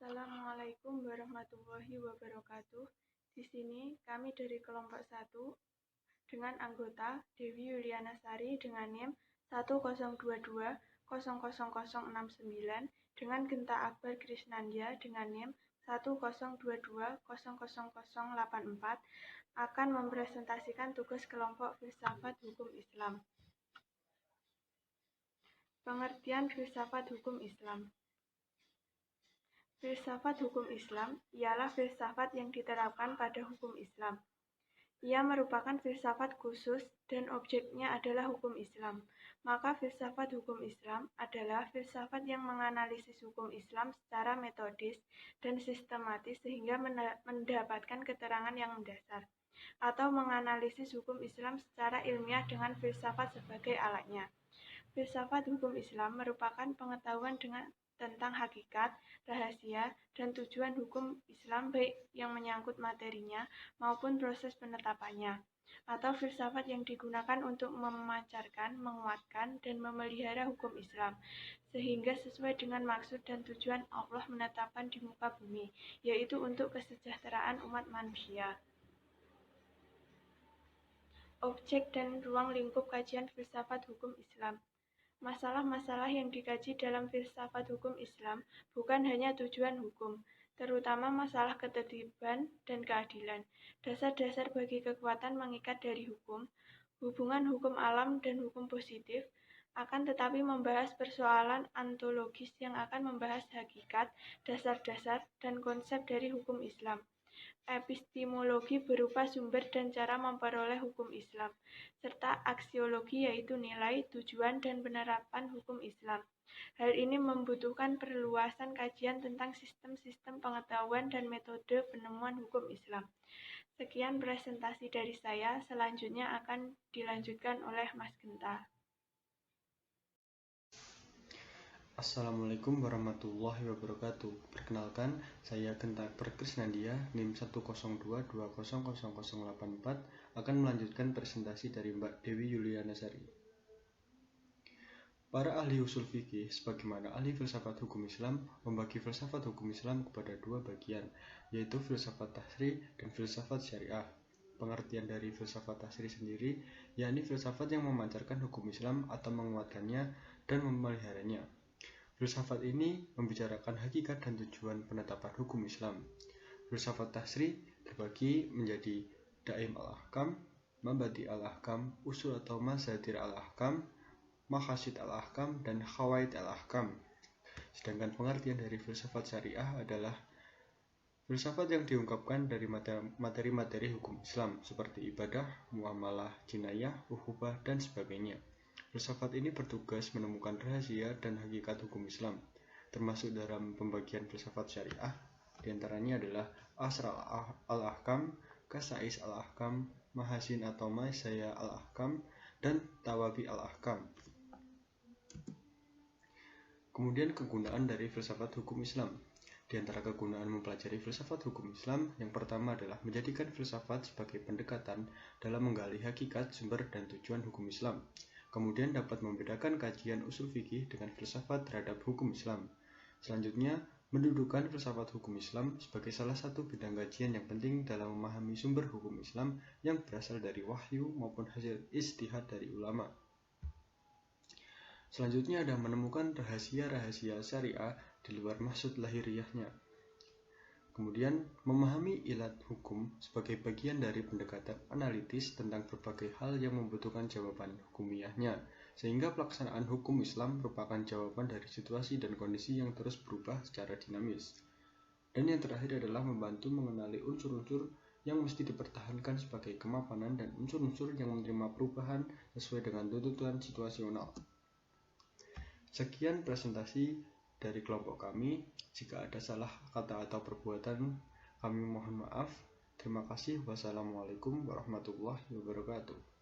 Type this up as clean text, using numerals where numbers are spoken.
Assalamualaikum warahmatullahi wabarakatuh. Di sini kami dari kelompok 1 dengan anggota Dewi Yuliana Sari dengan NIM 1022000069 dengan Genta Akbar Krisnandia dengan NIM 1022000084 akan mempresentasikan tugas kelompok filsafat hukum Islam. Pengertian filsafat hukum Islam. Filsafat hukum Islam ialah filsafat yang diterapkan pada hukum Islam. Ia merupakan filsafat khusus dan objeknya adalah hukum Islam. Maka filsafat hukum Islam adalah filsafat yang menganalisis hukum Islam secara metodis dan sistematis sehingga mendapatkan keterangan yang mendasar, atau menganalisis hukum Islam secara ilmiah dengan filsafat sebagai alatnya. Filsafat hukum Islam merupakan pengetahuan tentang hakikat, rahasia, dan tujuan hukum Islam baik yang menyangkut materinya maupun proses penetapannya, atau filsafat yang digunakan untuk memancarkan, menguatkan, dan memelihara hukum Islam, sehingga sesuai dengan maksud dan tujuan Allah menetapkan di muka bumi, yaitu untuk kesejahteraan umat manusia. Objek dan ruang lingkup kajian filsafat hukum Islam. Masalah-masalah yang dikaji dalam filsafat hukum Islam bukan hanya tujuan hukum, terutama masalah ketertiban dan keadilan, dasar-dasar bagi kekuatan mengikat dari hukum, hubungan hukum alam dan hukum positif, akan tetapi membahas persoalan ontologis yang akan membahas hakikat, dasar-dasar, dan konsep dari hukum Islam. Epistemologi berupa sumber dan cara memperoleh hukum Islam, serta aksiologi yaitu nilai, tujuan, dan penerapan hukum Islam. Hal ini membutuhkan perluasan kajian tentang sistem-sistem pengetahuan dan metode penemuan hukum Islam. Sekian presentasi dari saya, selanjutnya akan dilanjutkan oleh Mas Genta. Assalamualaikum warahmatullahi wabarakatuh. Perkenalkan, saya Genta Akbar Krisnandia, NIM 1022000084 akan melanjutkan presentasi dari Mbak Dewi Yuliana Sari. Para ahli usul fikih, sebagaimana ahli filsafat hukum Islam, membagi filsafat hukum Islam kepada dua bagian, yaitu filsafat tasri dan filsafat syariah. Pengertian dari filsafat tasri sendiri, yakni filsafat yang memancarkan hukum Islam atau menguatkannya dan memeliharanya. Filsafat ini membicarakan hakikat dan tujuan penetapan hukum Islam. Filsafat tasri terbagi menjadi daim al-ahkam, mabadi al-ahkam, usul atau masadir al-ahkam, maqasid al-ahkam, dan khawaid al-ahkam. Sedangkan pengertian dari filsafat syariah adalah filsafat yang diungkapkan dari materi-materi hukum Islam seperti ibadah, muamalah, jinayah, ukhuwah, dan sebagainya. Filsafat ini bertugas menemukan rahasia dan hakikat hukum Islam, termasuk dalam pembagian filsafat syariah, diantaranya adalah asrar al-ahkam, kasais al-ahkam, mahasin atau maisaya al-ahkam, dan tawabi al-ahkam. Kemudian kegunaan dari filsafat hukum Islam. Di antara kegunaan mempelajari filsafat hukum Islam, yang pertama adalah menjadikan filsafat sebagai pendekatan dalam menggali hakikat, sumber, dan tujuan hukum Islam. Kemudian dapat membedakan kajian usul fikih dengan filsafat terhadap hukum Islam. Selanjutnya, mendudukan filsafat hukum Islam sebagai salah satu bidang kajian yang penting dalam memahami sumber hukum Islam yang berasal dari wahyu maupun hasil ijtihad dari ulama. Selanjutnya ada menemukan rahasia-rahasia syariah di luar maksud lahiriahnya. Kemudian, memahami ilat hukum sebagai bagian dari pendekatan analitis tentang berbagai hal yang membutuhkan jawaban hukumiahnya, sehingga pelaksanaan hukum Islam merupakan jawaban dari situasi dan kondisi yang terus berubah secara dinamis. Dan yang terakhir adalah membantu mengenali unsur-unsur yang mesti dipertahankan sebagai kemapanan dan unsur-unsur yang menerima perubahan sesuai dengan tuntutan situasional. Sekian presentasi dari kelompok kami. Jika ada salah kata atau perbuatan, kami mohon maaf. Terima kasih. Wassalamualaikum warahmatullahi wabarakatuh.